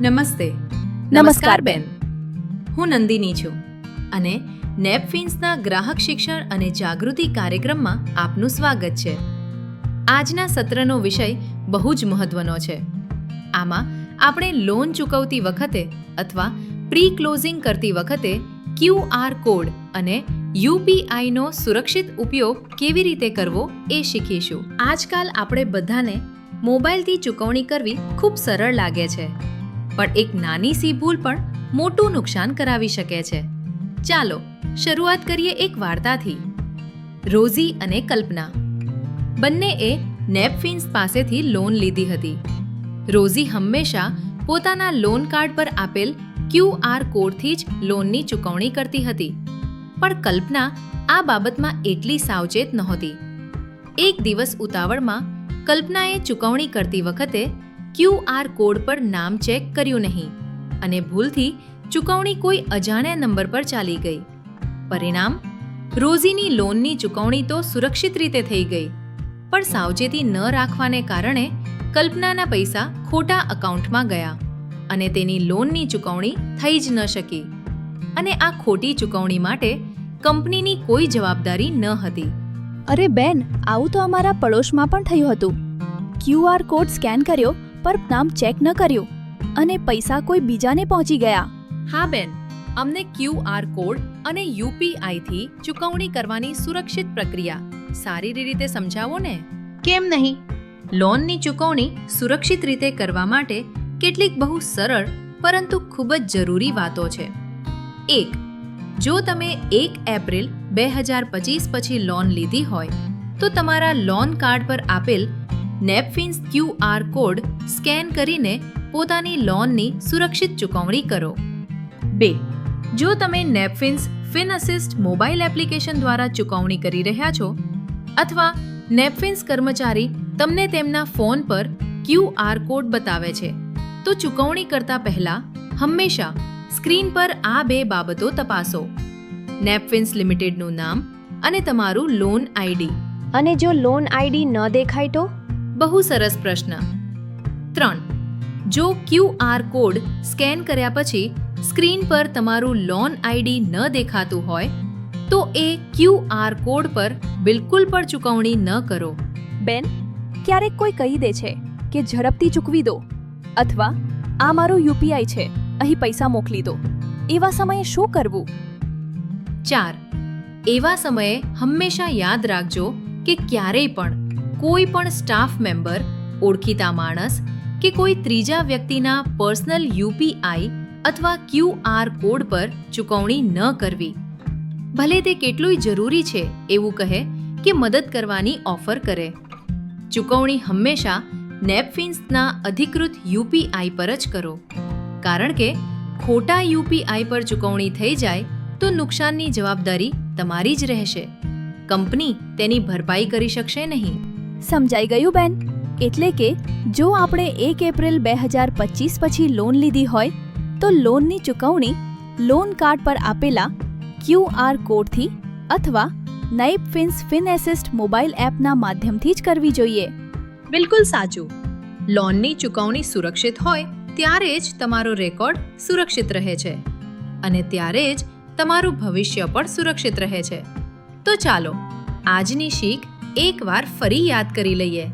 નમસ્તે. નમસ્કાર બેન. હું નંદિની છું અને નેપફિન્સના ગ્રાહક શિક્ષણ અને જાગૃતિ કાર્યક્રમમાં આપનું સ્વાગત છે. આજના સત્રનો વિષય બહુ જ મહત્વનો છે. આમાં આપણે લોન ચૂકવતી વખતે અથવા પ્રી ક્લોઝિંગ કરતી વખતે QR કોડ અને UPIનો સુરક્ષિત ઉપયોગ કેવી રીતે કરવો એ શીખીશું. આજકાલ આપણે બધાને મોબાઈલથી ચૂકવણી કરવી ખૂબ સરળ લાગે છે, પણ એક નાની સી ભૂલ પણ મોટું નુકસાન કરાવી શકે છે. ચાલો શરૂઆત કરીએ એક વાર્તાથી. રોઝી અને કલ્પના બંનેએ નેપફિન્સ પાસેથી લોન લીધી હતી. રોઝી હંમેશા પોતાના લોન કાર્ડ પર આપેલ QR કોડથી જ લોનની ચૂકવણી કરતી હતી, પણ કલ્પના આ બાબતમાં એટલી સાવચેત નહોતી. એક દિવસ ઉતાવળમાં કલ્પનાએ ચૂકવણી કરતી વખતે QR કોડ પર નામ ચેક કર્યું નહીં અને ભૂલથી ચૂકવણી કોઈ અજાણ્યા નંબર પર ચાલી ગઈ. પરિણામ, રોઝીની લોનની ચૂકવણી તો સુરક્ષિત રીતે થઈ ગઈ, પણ સાવચેતી ન રાખવાને કારણે કલ્પનાના પૈસા ખોટા એકાઉન્ટમાં ગયા અને તેની લોનની ચૂકવણી થઈ જ ન શકી. અને આ ખોટી ચૂકવણી માટે કંપનીની કોઈ જવાબદારી ન હતી. અરે બેન, આવું તો અમારા પડોશમાં પણ થયું હતું. QR કોડ સ્કેન કર્યો પર નામ ચેક ન કર્યું અને પૈસા કોઈ બીજાને પહોંચી ગયા. હા બેન, અમને QR કોડ અને UPI થી ચૂકવણી કરવાની સુરક્ષિત પ્રક્રિયા સારી રીતે સમજાવો ને. કેમ નહીં? લોનની ચૂકવણી સુરક્ષિત રીતે કરવા માટે કેટલીક બહુ સરળ પરંતુ ખૂબ જ જરૂરી વાતો છે. 1. જો તમે 1 એપ્રિલ 2025 પછી લોન લીધી હોય તો તમારા લોન કાર્ડ પર આપેલ નેપફિન્સ QR કોડ સ્કેન કરીને પોતાની લોનની સુરક્ષિત ચૂકવણી કરો. 2. જો તમે નેપફિન્સ ફિનઅસિસ્ટ મોબાઈલ એપ્લિકેશન દ્વારા ચૂકવણી કરી રહ્યા છો અથવા નેપફિન્સ કર્મચારી તમને તેમના ફોન પર QR કોડ બતાવે છે, તો ચૂકવણી કરતા પહેલા હંમેશા સ્ક્રીન પર આ 2 બાબતો તપાસો: નેપફિન્સ લિમિટેડનું નામ અને તમારું લોન ID. અને જો લોન ID ન દેખાય તો? બહુ સરસ પ્રશ્ન. 3. જો QR કોડ સ્કેન કર્યા પછી સ્ક્રીન પર તમારું લોન ID ન દેખાતું હોય તો એ QR કોડ પર બિલકુલ પણ ચૂકવણી ન કરો. બેન, ક્યારેક કોઈ કહી દે છે કે ઝડપથી ચૂકવી દો અથવા આ મારું UPI છે, અહીં પૈસા મોકલી દો. એવા સમયે શું કરવું? 4. એવા સમયે હંમેશા યાદ રાખજો કે ક્યારેય પણ કોઈ પણ સ્ટાફ મેમ્બર, ઓળખીતા માણસ કે કોઈ ત્રીજા વ્યક્તિના પર્સનલ UPI અથવા QR કોડ પર ચૂકવણી ન કરવી. ભલે તે કેટલું જરૂરી છે એવું કહે કે મદદ કરવાની ઓફર કરે. ચૂકવણી હંમેશા નેપફિન્સના અધિકૃત UPI પર જ કરો, કારણ કે ખોટા UPI પર ચૂકવણી થઈ જાય તો નુકસાનની જવાબદારી તમારી જ રહેશે. કંપની તેની ભરપાઈ કરી શકશે નહીં. સમજાઈ ગયું બેન. એટલે કે જો આપણે 1 એપ્રિલ 2025 પછી લોન લીધી હોય તો લોનની ચૂકવણી લોન કાર્ડ પર આપેલા QR કોડથી અથવા નેપફિન્સ ફિનએસિસ્ટ મોબાઈલ એપના માધ્યમથી જ કરવી જોઈએ. બિલકુલ સાચું. લોનની ચૂકવણી સુરક્ષિત હોય ત્યારે જ તમારો રેકોર્ડ સુરક્ષિત રહે છે અને ત્યારે જ તમારું ભવિષ્ય પણ સુરક્ષિત રહે છે. તો ચાલો આજની શીખ એકવાર ફરી યાદ કરી લઈએ.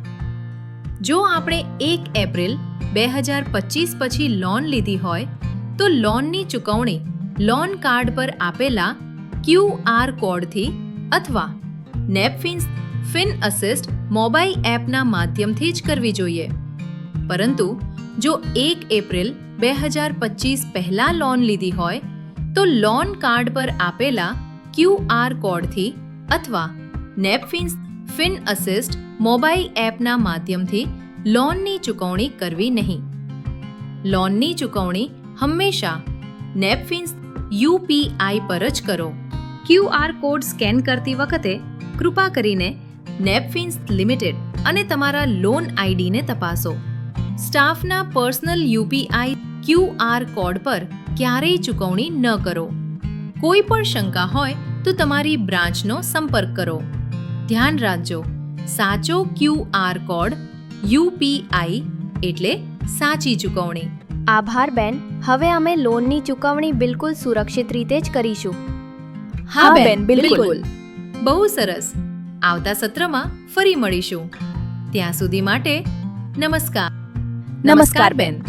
જો આપણે 1 એપ્રિલ 2025 પછી લોન લીધી હોય તો લોનની ચૂકવણી લોન કાર્ડ પર આપેલા QR કોડથી અથવા નેપફિન્સ ફિનઅસિસ્ટ મોબાઈલ એપના માધ્યમથી જ કરવી જોઈએ. પરંતુ જો 1 એપ્રિલ 2025 પહેલાં લોન લીધી હોય તો લોન કાર્ડ પર આપેલા QR કોડથી અથવા નેપફિન્સ ફિનઅસિસ્ટ મોબાઈલ એપના માધ્યમથી લોનની ચૂકવણી કરવી નહીં. લોનની ચૂકવણી હંમેશા નેપફિન્સ UPI પર જ કરો. QR કોડ સ્કેન કરતી વખતે કૃપા કરીને નેપફિન્સ લિમિટેડ અને તમારા લોન ID ને તપાસો. સ્ટાફના પર્સનલ UPI QR કોડ પર ક્યારેય ચૂકવણી ન કરો. કોઈ પણ શંકા હોય તો તમારી બ્રાન્ચનો સંપર્ક કરો. ધ્યાન રાખજો, સાચો QR કોડ UPI એટલે સાચી ચૂકવણી. આભાર બેન. હવે અમે લોનની ચૂકવણી બિલકુલ સુરક્ષિત રીતે જ કરીશું. હા બેન, બિલકુલ. બહુ સરસ. આવતા સત્રમાં ફરી મળીશું. ત્યાં સુધી માટે નમસ્કાર. નમસ્કાર બેન.